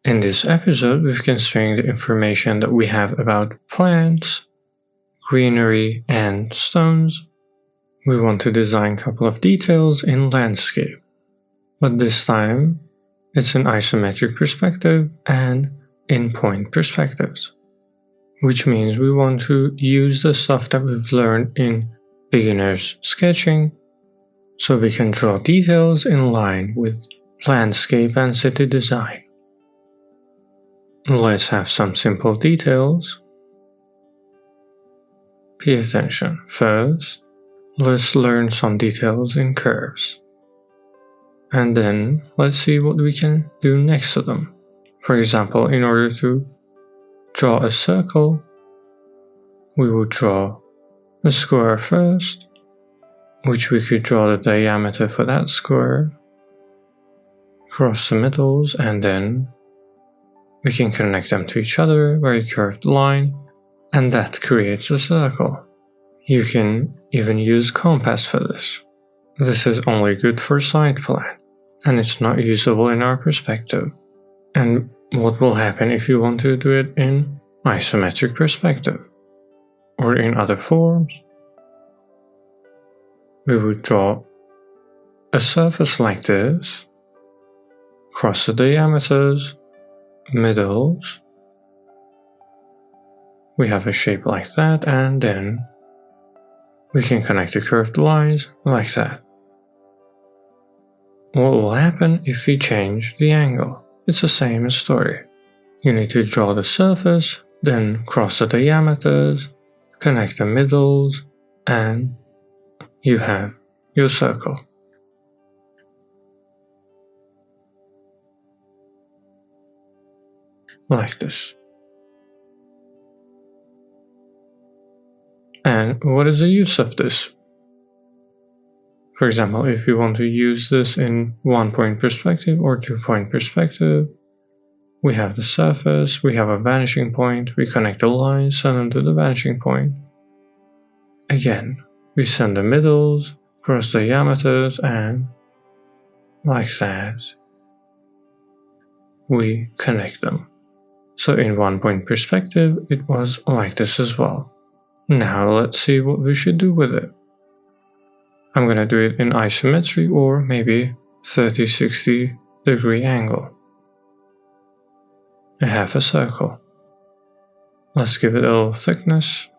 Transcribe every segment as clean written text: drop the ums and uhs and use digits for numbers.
In this episode, we've constrained the information that we have about plants, greenery, and stones. We want to design a couple of details in landscape, but this time it's an isometric perspective and in point perspectives, which means we want to use the stuff that we've learned in beginner's sketching so we can draw details in line with landscape and city design. Let's have some simple details. Pay attention. First, let's learn some details in curves. And then let's see what we can do next to them. For example, in order to draw a circle, we would draw a square first, which we could draw the diameter for that square, cross the middles, and then we can connect them to each other by a curved line, and that creates a circle. You can even use compass for this. This is only good for side plan, and it's not usable in our perspective. And what will happen if you want to do it in isometric perspective, or in other forms? We would draw a surface like this, cross the diameters, middles, we have a shape like that, and then we can connect the curved lines like that. What will happen if we change the angle? It's the same story. You need to draw the surface, then cross the diameters, connect the middles, and you have your circle. Like this. And what is the use of this? For example, if you want to use this in 1-point perspective or 2-point perspective, we have the surface, we have a vanishing point, we connect the lines, send them to the vanishing point. Again, we send the middles, cross the diameters, and like that, we connect them. So in 1-point perspective, it was like this as well. Now let's see what we should do with it. I'm going to do it in isometry or maybe 30-60 degree angle. I have a circle. Let's give it a little thickness.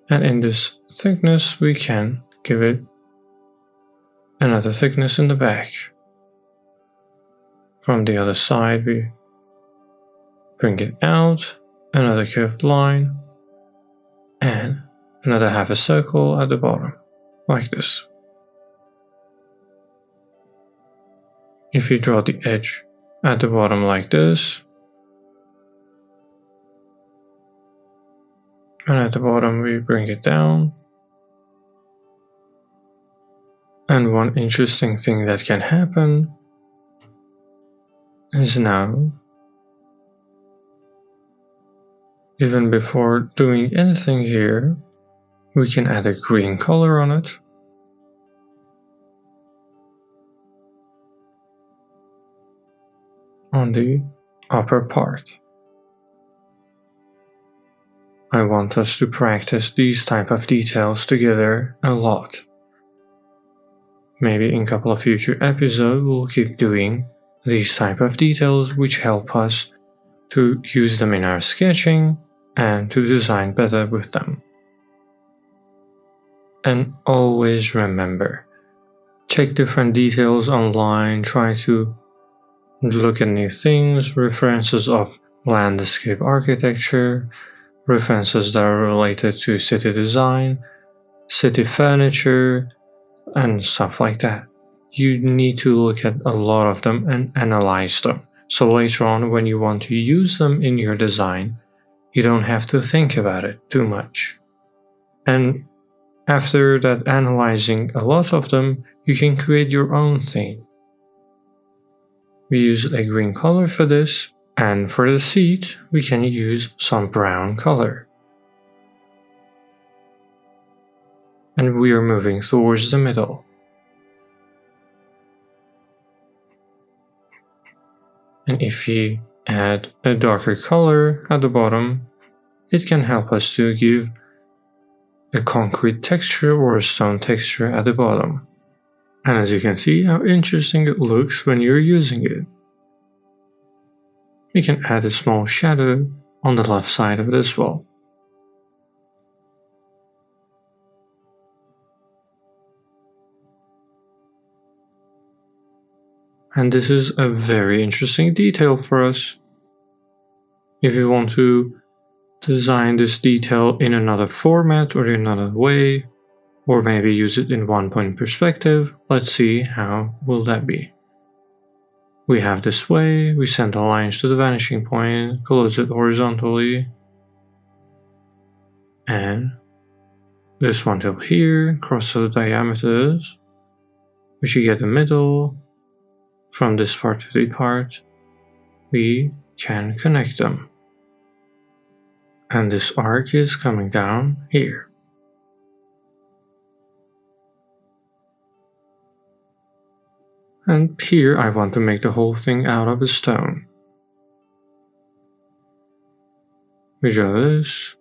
And in this thickness, we can give it another thickness in the back. From the other side, we bring it out, another curved line, and another half a circle at the bottom, like this. If you draw the edge at the bottom like this, and at the bottom we bring it down. And one interesting thing that can happen is now, even before doing anything here, we can add a green color on it. On the upper part. I want us to practice these type of details together a lot. Maybe in a couple of future episodes we'll keep doing these type of details which help us to use them in our sketching and to design better with them. And always remember, check different details online, try to look at new things, references of landscape architecture, references that are related to city design, city furniture, and stuff like that. You need to look at a lot of them and analyze them. So later on, when you want to use them in your design, you don't have to think about it too much. And after that analyzing a lot of them, you can create your own thing. We use a green color for this, and for the seat, we can use some brown color. And we are moving towards the middle. And if we add a darker color at the bottom, it can help us to give a concrete texture or a stone texture at the bottom. And as you can see how interesting it looks when you're using it. We can add a small shadow on the left side of it as well. And this is a very interesting detail for us. If you want to design this detail in another format or in another way, or maybe use it in one-point perspective, let's see how will that be. We have this way, we send the lines to the vanishing point, close it horizontally, and this one till here, cross the diameters, which you get the middle. From this part to the part, we can connect them. And this arc is coming down here. And here I want to make the whole thing out of a stone. We draw this,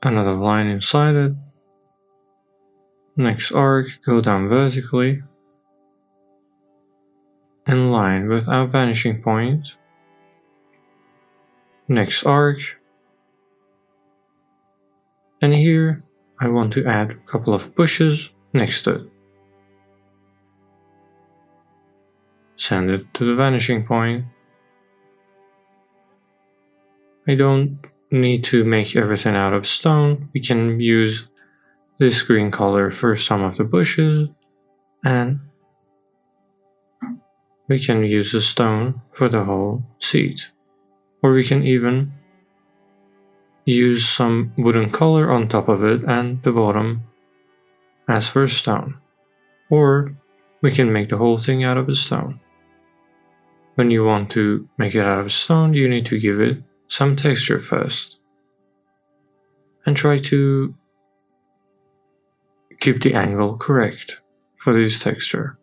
another line inside it, next arc, go down vertically, in line with our vanishing point, next arc, and here I want to add a couple of bushes next to it. Send it to the vanishing point. I don't need to make everything out of stone. We can use this green color for some of the bushes, and we can use the stone for the whole seat. Or we can even use some wooden color on top of it and the bottom as for stone. Or we can make the whole thing out of a stone. When you want to make it out of stone, you need to give it some texture first. And try to keep the angle correct for this texture.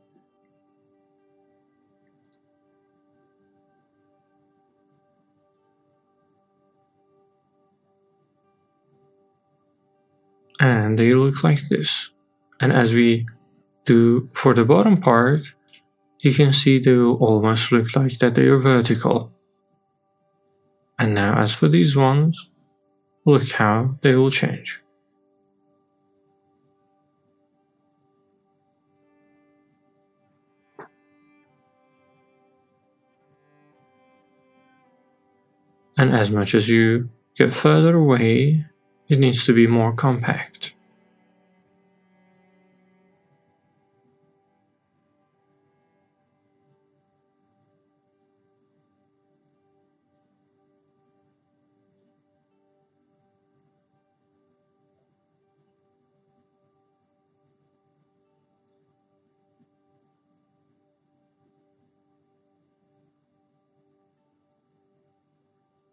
And they look like this. And as we do for the bottom part, you can see they will almost look like that they are vertical. And now as for these ones, look how they will change. And as much as you get further away, it needs to be more compact.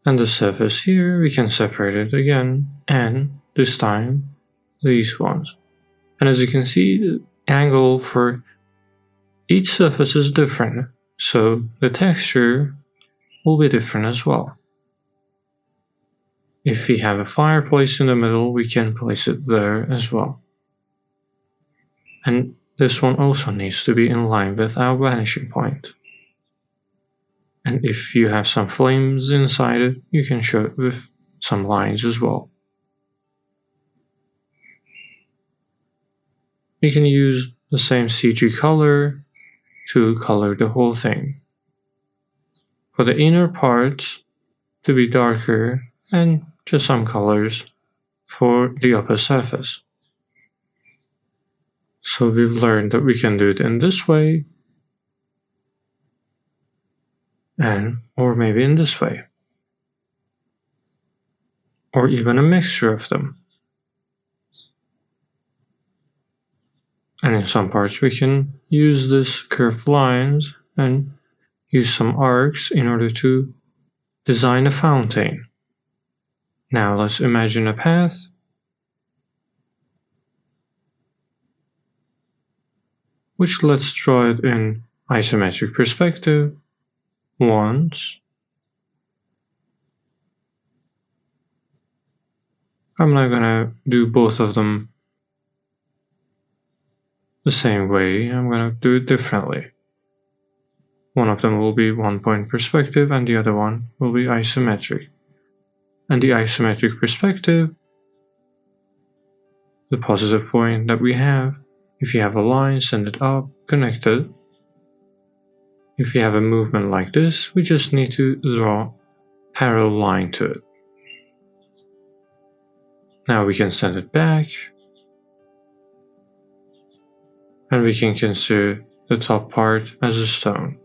And the surface here, we can separate it again, and this time, these ones. And as you can see, the angle for each surface is different, so the texture will be different as well. If we have a fireplace in the middle, we can place it there as well. And this one also needs to be in line with our vanishing point. And if you have some flames inside it, you can show it with some lines as well. We can use the same CG color to color the whole thing. For the inner part to be darker and just some colors for the upper surface. So we've learned that we can do it in this way, and or maybe in this way, or even a mixture of them. And in some parts we can use this curved lines and use some arcs in order to design a fountain. Now let's imagine a path which let's draw it in isometric perspective once. I'm not gonna do both of them the same way. I'm gonna do it differently. One of them will be 1-point perspective and the other one will be isometric. And the isometric perspective, the positive point that we have, if you have a line, send it up, connected. If you have a movement like this, we just need to draw a parallel line to it. Now we can send it back, and we can consider the top part as a stone.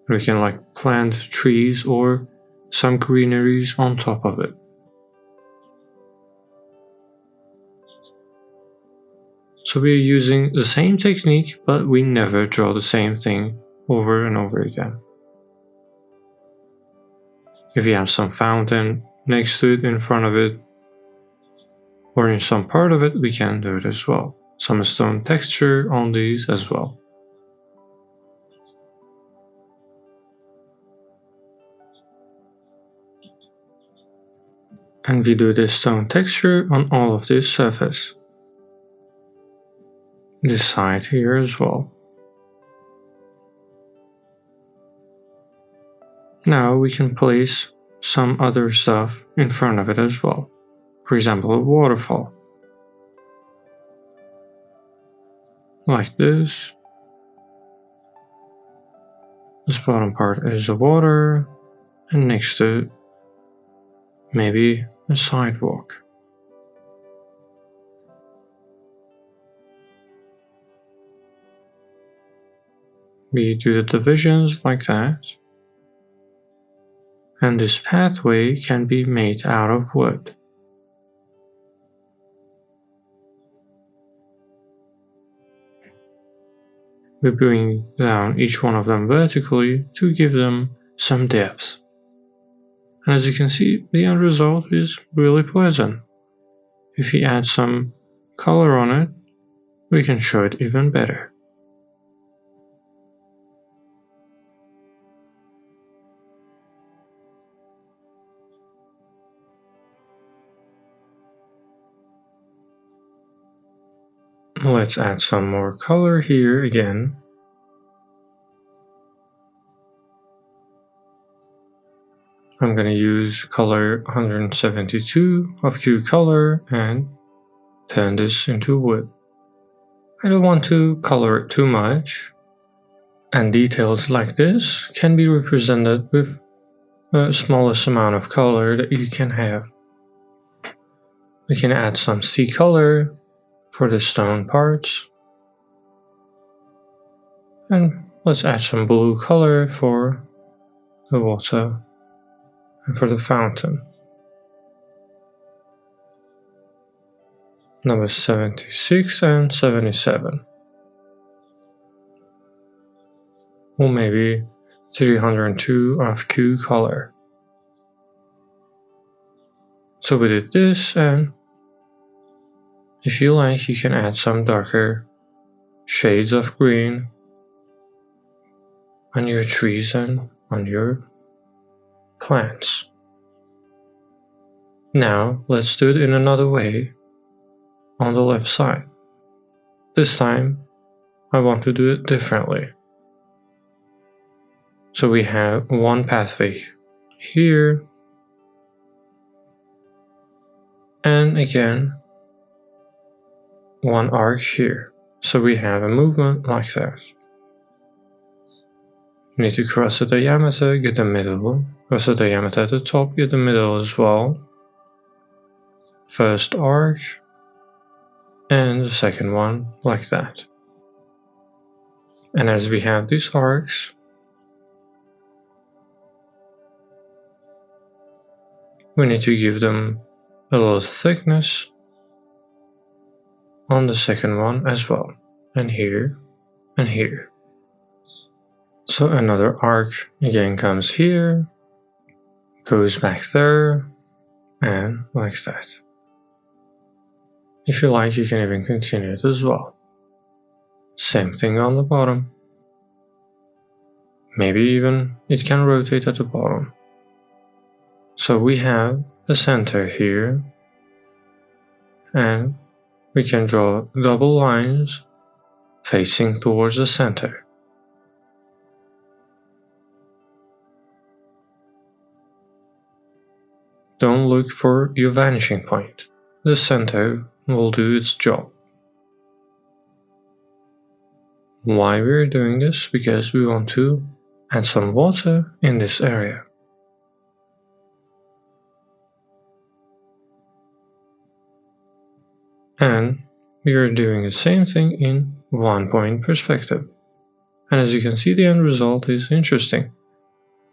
We can plant trees or some greeneries on top of it. So we're using the same technique, but we never draw the same thing over and over again. If you have some fountain next to it, in front of it, or in some part of it, we can do it as well. Some stone texture on these as well. And we do this stone texture on all of this surface. This side here as well. Now we can place some other stuff in front of it as well. For example, a waterfall. Like this. This bottom part is the water, and next to it, maybe a sidewalk. We do the divisions like that. And this pathway can be made out of wood. We bring down each one of them vertically to give them some depth. And as you can see, the end result is really pleasant. If we add some color on it, we can show it even better. Let's add some more color here again. I'm going to use color 172 of Q color and turn this into wood. I don't want to color it too much, and details like this can be represented with the smallest amount of color that you can have. We can add some sea color for the stone parts, and let's add some blue color for the water and for the fountain. Number 76 and 77. Or maybe 302 of Q color. So we did this, and if you like, you can add some darker shades of green on your trees and on your plants. Now let's do it in another way on the left side. This time I want to do it differently. So we have one pathway here, and again one arc here. So we have a movement like that. You need to cross the diameter, get the middle, cross the diameter at the top, get the middle as well. First arc, and the second one like that. And as we have these arcs, we need to give them a little thickness on the second one as well, and here and here. So another arc again comes here, goes back there, and like that. If you like, you can even continue it as well. Same thing on the bottom. Maybe even it can rotate at the bottom. So we have a center here, and we can draw double lines facing towards the center. Don't look for your vanishing point. The center will do its job. Why we're doing this? Because we want to add some water in this area. And we are doing the same thing in one-point perspective. And as you can see, the end result is interesting.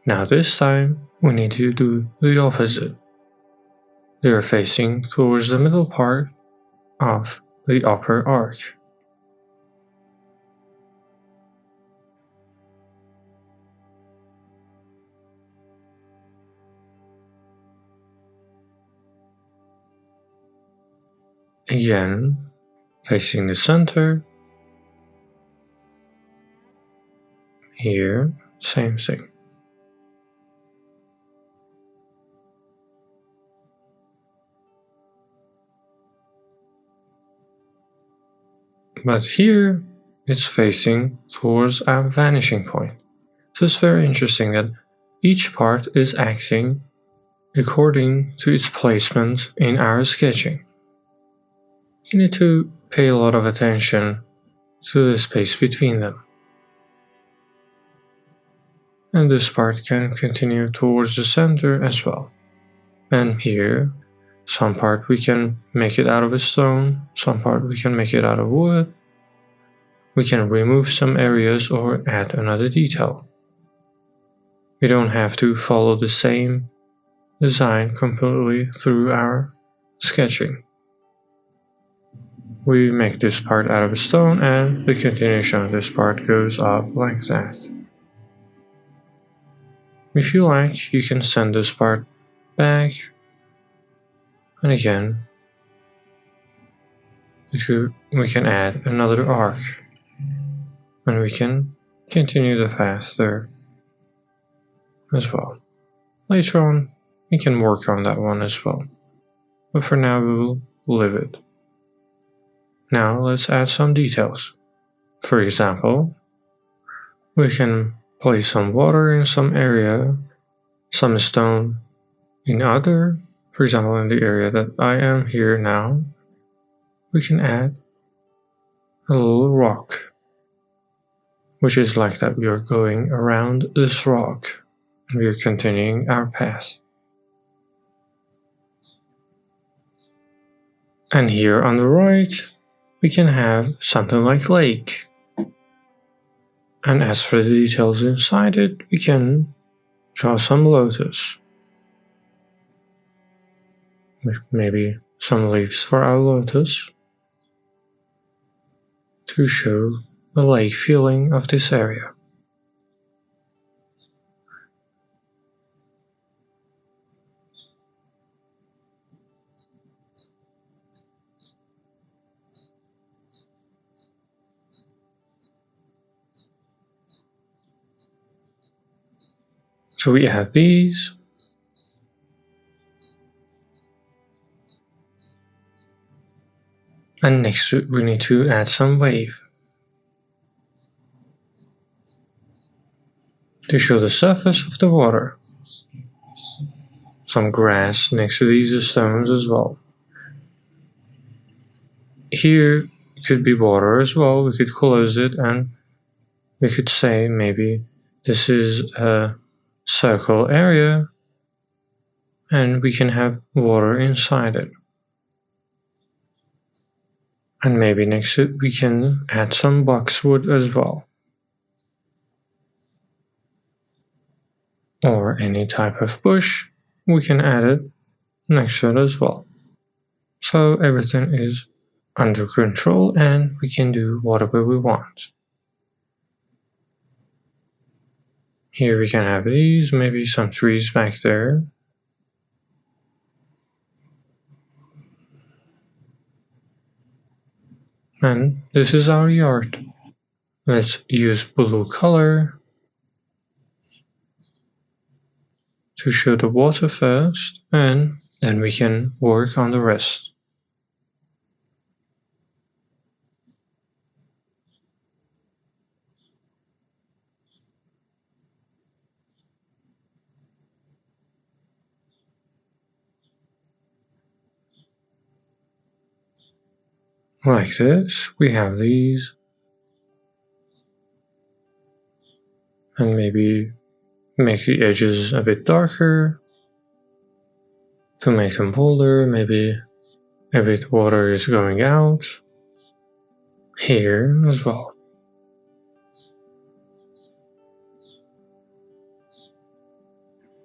Now this time, we need to do the opposite. They are facing towards the middle part of the upper arc. Again, facing the center. Here, same thing. But here, it's facing towards our vanishing point. So it's very interesting that each part is acting according to its placement in our sketching. You need to pay a lot of attention to the space between them. And this part can continue towards the center as well. And here, some part we can make it out of a stone, some part we can make it out of wood. We can remove some areas or add another detail. We don't have to follow the same design completely through our sketching. We make this part out of a stone and the continuation of this part goes up like that. If you like, you can send this part back, and again, we can add another arc, and we can continue the path there as well. Later on, we can work on that one as well, but for now we will leave it. Now let's add some details. For example, we can place some water in some area, some stone in other. For example, in the area that I am here now, we can add a little rock, which is like that we are going around this rock and we are continuing our path. And here on the right, we can have something like lake. And as for the details inside it, we can draw some lotus. Maybe some leaves for our lotus to show the lake feeling of this area. So we have these. And next we need to add some wave to show the surface of the water. Some grass next to these stones as well. Here could be water as well. We could close it and we could say maybe this is a circle area and we can have water inside it. And maybe next to it we can add some boxwood as well. Or any type of bush, we can add it next to it as well. So everything is under control and we can do whatever we want. Here we can have these, maybe some trees back there. And this is our yard. Let's use blue color to show the water first, and then we can work on the rest. Like this, we have these, and maybe make the edges a bit darker to make them bolder. Maybe a bit water is going out here as well.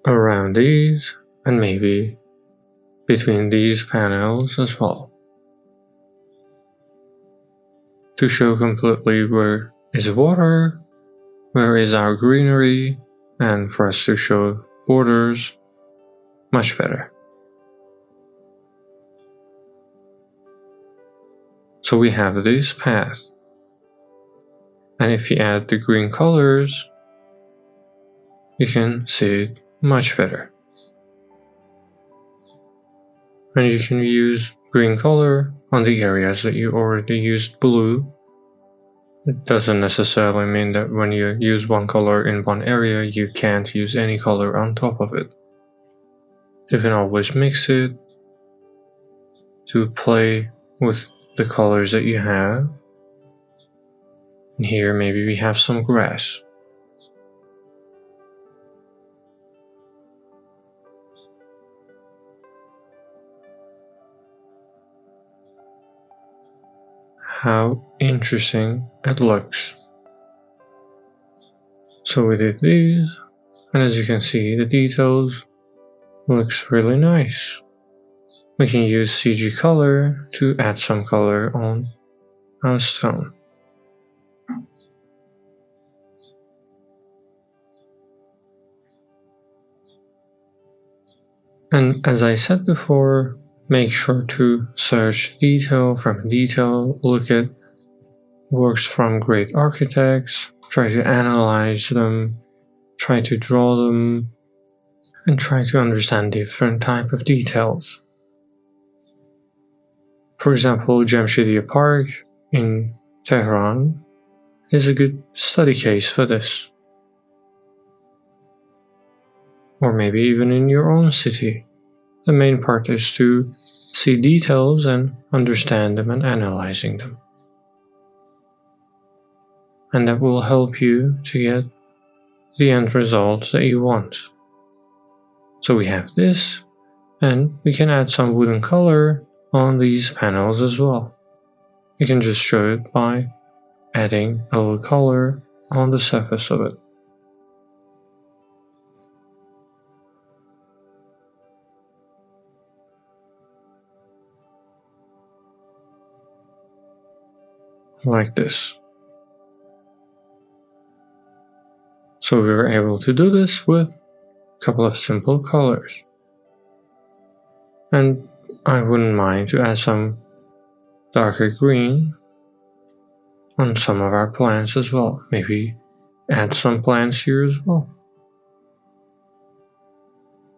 Around these, and maybe between these panels as well, to show completely where is water, where is our greenery, and for us to show borders much better. So we have this path, and if you add the green colors, you can see it much better. And you can use green color on the areas that you already used blue. It doesn't necessarily mean that when you use one color in one area, you can't use any color on top of it. You can always mix it to play with the colors that you have. And here maybe we have some grass. How interesting it looks. So we did these, and as you can see, the details looks really nice. We can use CG color to add some color on our stone. And as I said before, make sure to search detail from detail, look at works from great architects, try to analyze them, try to draw them, and try to understand different type of details. For example, Jamshedya Park in Tehran is a good study case for this. Or maybe even in your own city. The main part is to see details and understand them and analyzing them. And that will help you to get the end result that you want. So we have this, and we can add some wooden color on these panels as well. You can just show it by adding a little color on the surface of it. Like this. So we were able to do this with a couple of simple colors. And I wouldn't mind to add some darker green on some of our plants as well. Maybe add some plants here as well.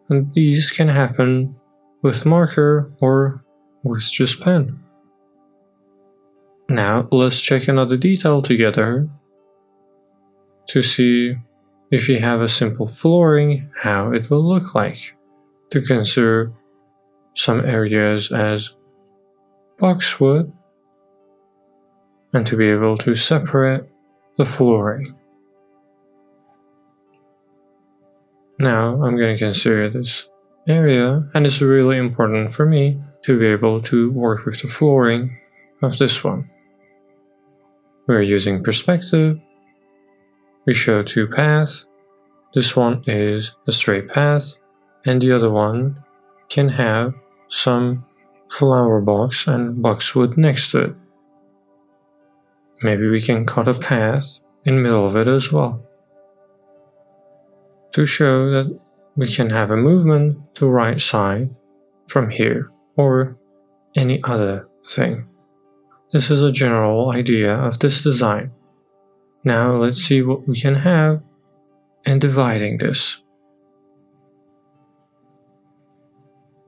And these can happen with marker or with just pen. Now let's check another detail together to see if you have a simple flooring, how it will look like. To consider some areas as boxwood and to be able to separate the flooring. Now I'm going to consider this area, and it's really important for me to be able to work with the flooring of this one. We're using perspective. We show two paths. This one is a straight path, and the other one can have some flower box and boxwood next to it. Maybe we can cut a path in the middle of it as well, to show that we can have a movement to right side from here or any other thing. This is a general idea of this design. Now let's see what we can have in dividing this.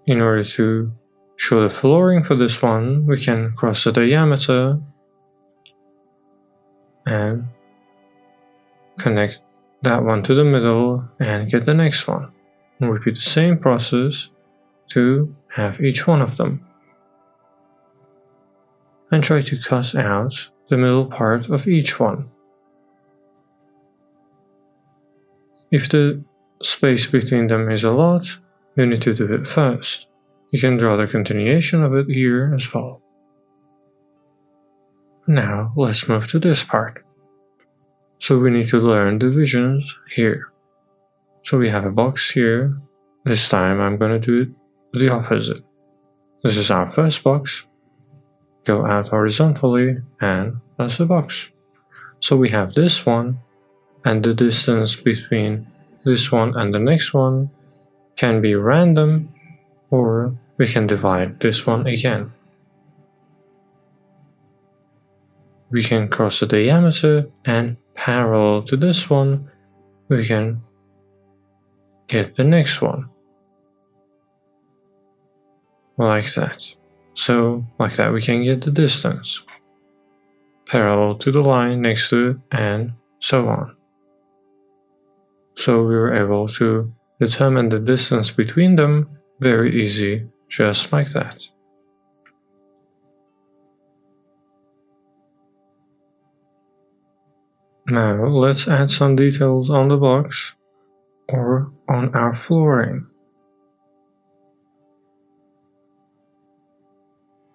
in order to show the flooring for this one, we can cross the diameter and connect that one to the middle and get the next one. And repeat the same process to have each one of them. And try to cut out the middle part of each one. If the space between them is a lot, you need to do it first. You can draw the continuation of it here as well. Now let's move to this part. So we need to learn divisions here. So we have a box here. This time I'm going to do it the opposite. This is our first box. Go out horizontally and that's the box. So we have this one, and the distance between this one and the next one can be random, or we can divide this one again. We can cross the diameter, and parallel to this one, we can get the next one. Like that. So, like that, we can get the distance parallel to the line next to it, and so on. So we were able to determine the distance between them very easy, just like that. Now let's add some details on the box or on our flooring.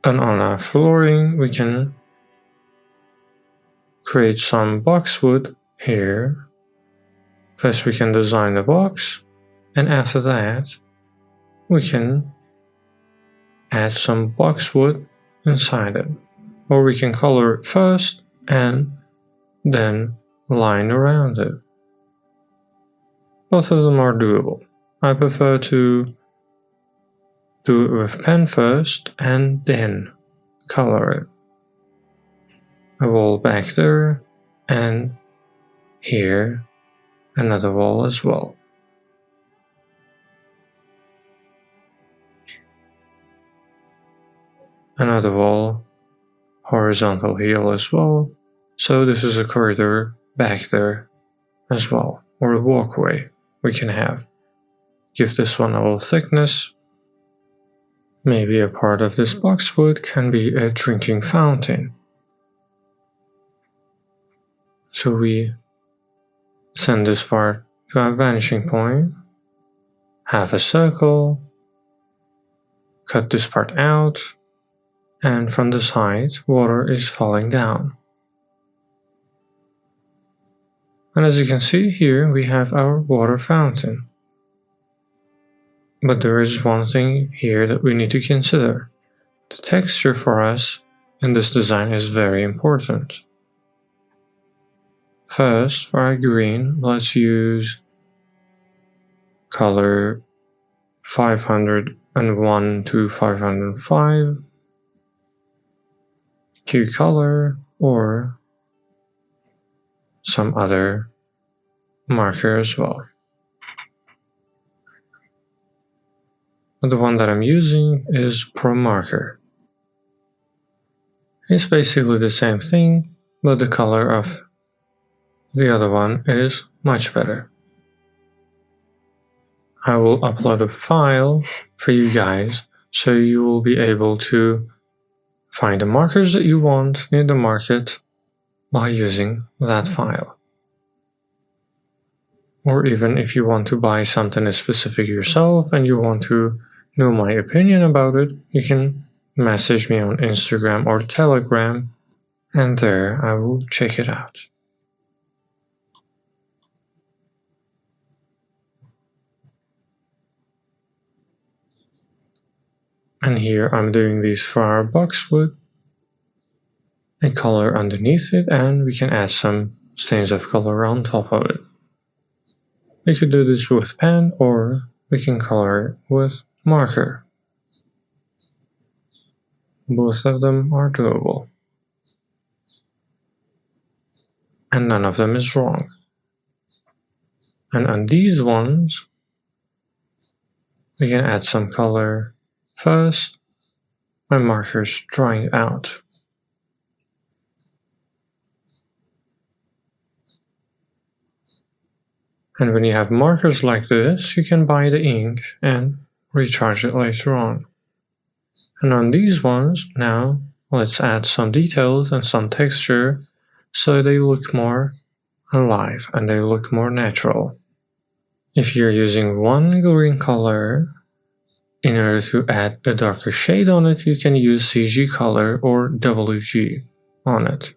And on our flooring we can create some boxwood here. First we can design the box, and after that we can add some boxwood inside it. Or we can color it first and then line around it. Both of them are doable. I prefer to do it with pen first and then color it. A wall back there, and here another wall as well. Another wall, horizontal here as well. So this is a corridor back there as well, or a walkway we can have. Give this one a little thickness. Maybe a part of this boxwood can be a drinking fountain. So we send this part to our vanishing point, have a circle, cut this part out, and from the side water is falling down. And as you can see here, we have our water fountain. But there is one thing here that we need to consider. The texture for us in this design is very important. First, for our green, let's use color 501 to 505, Q color, or some other marker as well. The one that I'm using is Pro Marker. It's basically the same thing, but the color of the other one is much better. I will upload a file for you guys so you will be able to find the markers that you want in the market by using that file. Or even if you want to buy something specific yourself and you want to know my opinion about it, you can message me on Instagram or Telegram, and there I will check it out. And here I'm doing these for our boxwood, a color underneath it, and we can add some stains of color on top of it. We could do this with pen, or we can color it with marker. Both of them are doable. And none of them is wrong. And on these ones, we can add some color First, my marker's drying out. And when you have markers like this, you can buy the ink and recharge it later on. And on these ones, now let's add some details and some texture so they look more alive and they look more natural. If you're using one green color, in order to add a darker shade on it, you can use CG color or WG on it.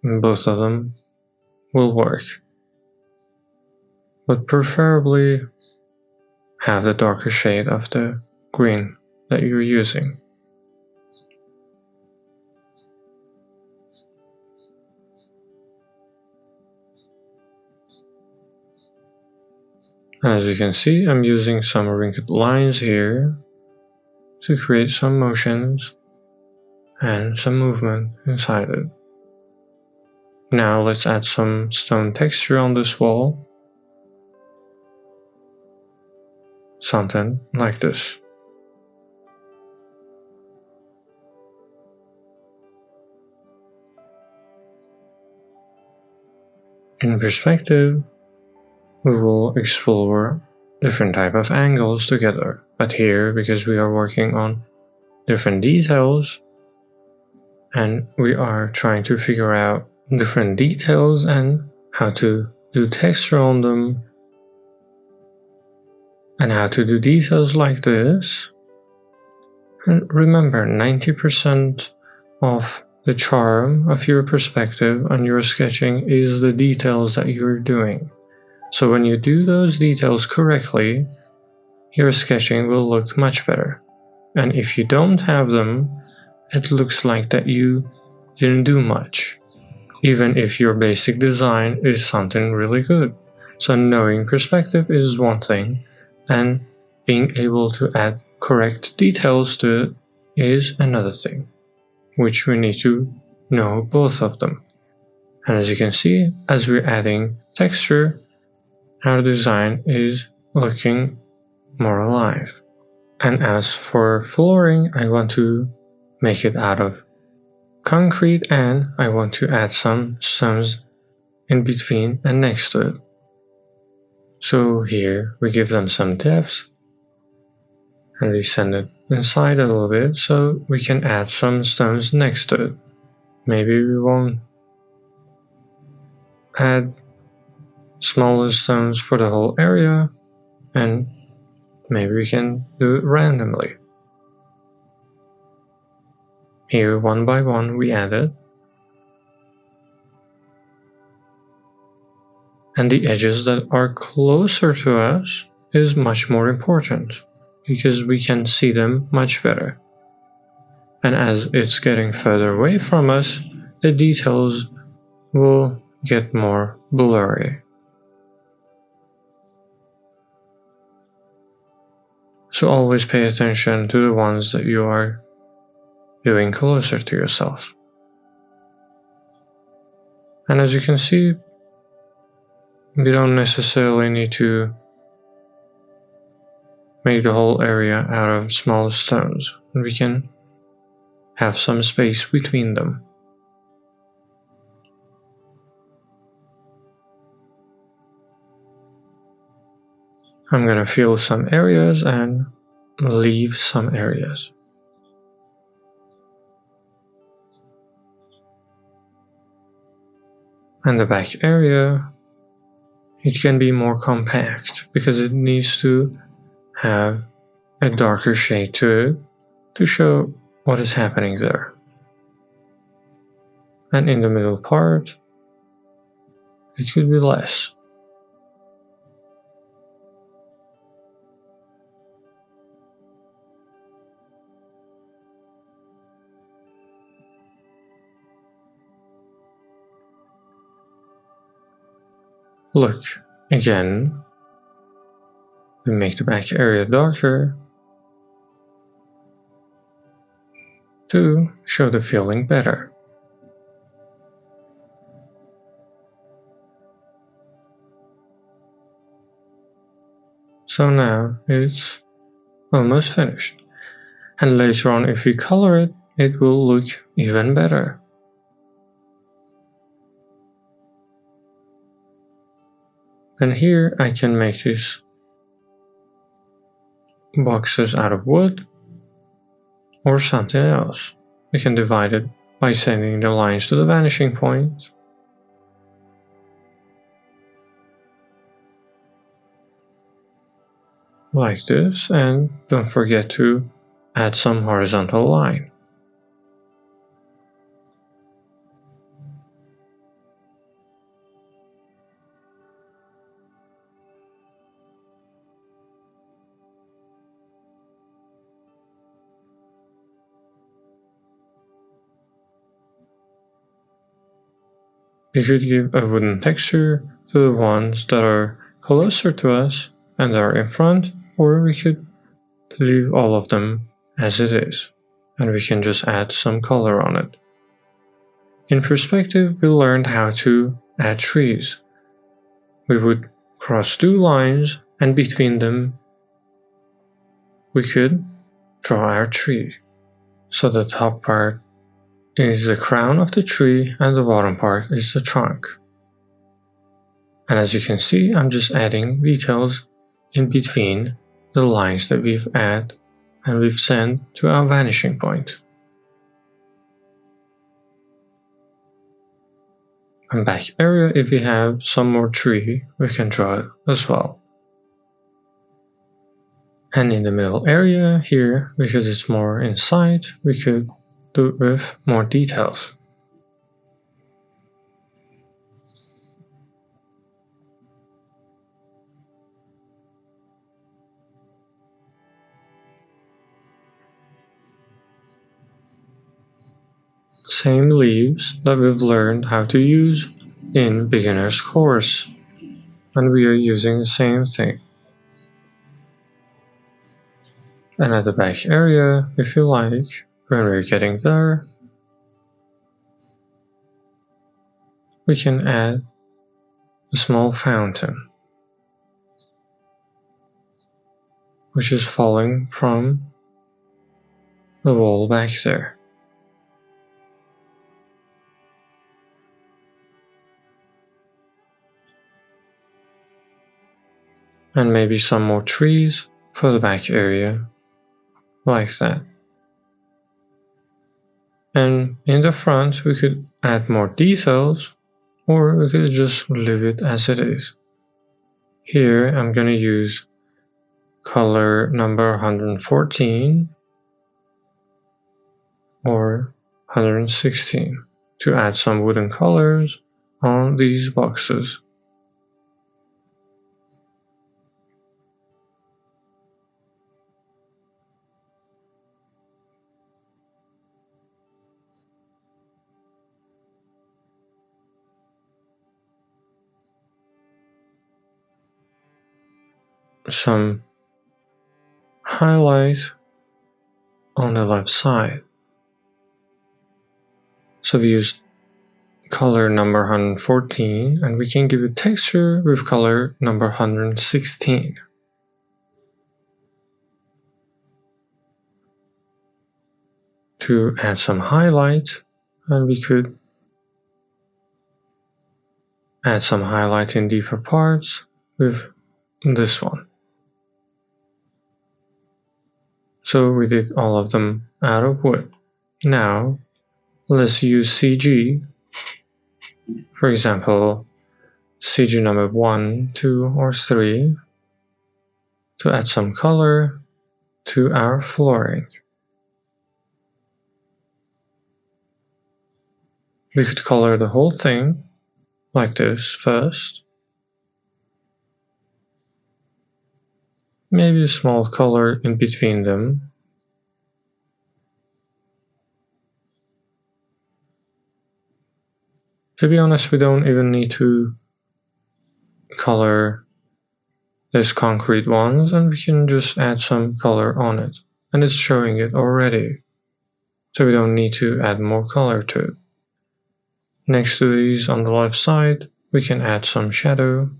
And both of them will work. But preferably have the darker shade of the green that you're using. And as you can see, I'm using some wrinkled lines here to create some motions and some movement inside it. Now let's add some stone texture on this wall. Something like this. In perspective, we will explore different type of angles together, but here, because we are working on different details and we are trying to figure out different details and how to do texture on them and how to do details like this. And remember, 90% of the charm of your perspective and your sketching is the details that you're doing. So when you do those details correctly, your sketching will look much better. And if you don't have them, it looks like that you didn't do much, even if your basic design is something really good. So knowing perspective is one thing, and being able to add correct details to it is another thing, which we need to know both of them. And as you can see, as we're adding texture, our design is looking more alive. And as for flooring, I want to make it out of concrete and I want to add some stones in between and next to it. So here we give them some depth and we send it inside a little bit so we can add some stones next to it. Maybe we won't add smaller stones for the whole area, and maybe we can do it randomly. Here, one by one, we add it. And the edges that are closer to us is much more important because we can see them much better. And as it's getting further away from us, the details will get more blurry. So always pay attention to the ones that you are doing closer to yourself. And as you can see, we don't necessarily need to make the whole area out of small stones. We can have some space between them. I'm gonna fill some areas and leave some areas. And the back area, it can be more compact because it needs to have a darker shade to it to show what is happening there. And in the middle part, it could be less. Look, again, we make the back area darker to show the feeling better. So now it's almost finished. And later on, if we color it, it will look even better. And here I can make these boxes out of wood or something else. We can divide it by sending the lines to the vanishing point. Like this, and don't forget to add some horizontal line. We could give a wooden texture to the ones that are closer to us and are in front, or we could leave all of them as it is, and we can just add some color on it. In perspective, we learned how to add trees. We would cross two lines, and between them we could draw our tree. So the top part is the crown of the tree and the bottom part is the trunk. And as you can see, I'm just adding details in between the lines that we've added and we've sent to our vanishing point. And back area, if we have some more tree, we can draw it as well. And in the middle area here, because it's more inside, we could do it with more details. Same leaves that we've learned how to use in beginner's course, and we are using the same thing. And at the back area, if you like, when we're getting there, we can add a small fountain, which is falling from the wall back there. And maybe some more trees for the back area, like that. And in the front, we could add more details, or we could just leave it as it is. Here, I'm going to use color number 114 or 116 to add some wooden colors on these boxes. Some highlight on the left side. So we use color number 114 and we can give it texture with color number 116. To add some highlight, and we could add some highlight in deeper parts with this one. So we did all of them out of wood. Now let's use CG. For example, CG number 1, 2, or 3 to add some color to our flooring. We could color the whole thing like this first. Maybe a small color in between them. To be honest, we don't even need to color these concrete ones, and we can just add some color on it. And it's showing it already. So we don't need to add more color to it. Next to these on the left side, we can add some shadow.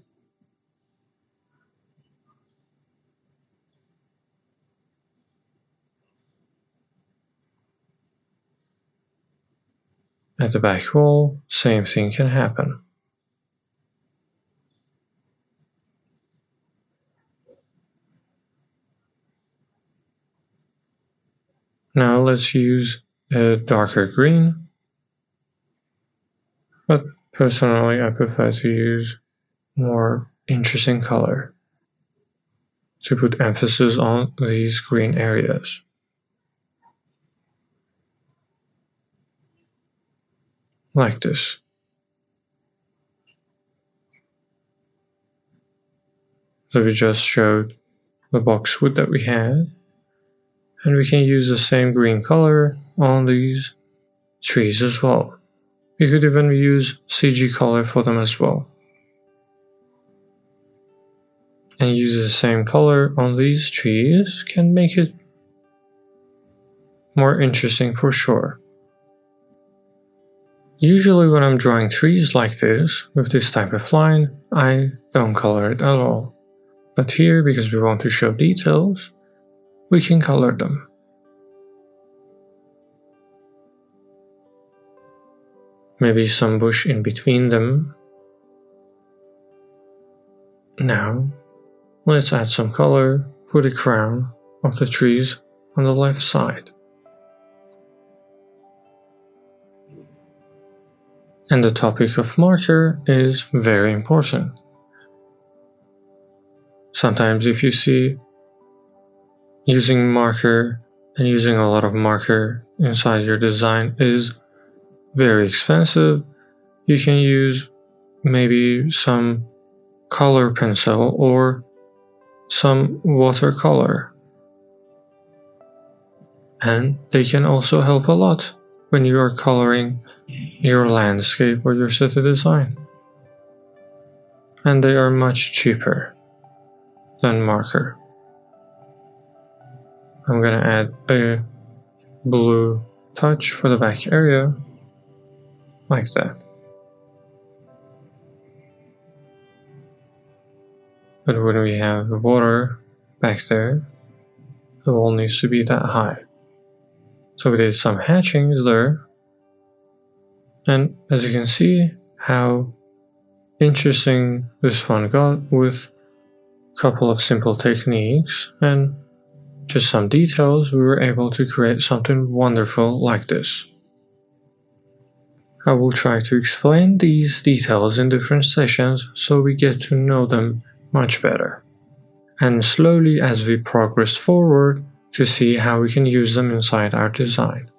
At the back wall, same thing can happen. Now let's use a darker green, but personally I prefer to use more interesting color to put emphasis on these green areas. Like this. So we just showed the boxwood that we had, and we can use the same green color on these trees as well. We could even use CG color for them as well. And use the same color on these trees can make it more interesting for sure. Usually when I'm drawing trees like this, with this type of line, I don't color it at all. But here, because we want to show details, we can color them. Maybe some bush in between them. Now, let's add some color for the crown of the trees on the left side. And the topic of marker is very important. Sometimes if you see using marker and using a lot of marker inside your design is very expensive, you can use maybe some color pencil or some watercolor. And they can also help a lot when you are coloring your landscape or your city design. And they are much cheaper than marker. I'm gonna add a blue touch for the back area, like that. But when we have the water back there, the wall needs to be that high. So we did some hatchings there, and as you can see how interesting this one got with a couple of simple techniques and just some details, we were able to create something wonderful like this. I will try to explain these details in different sessions so we get to know them much better, and slowly as we progress forward to see how we can use them inside our design.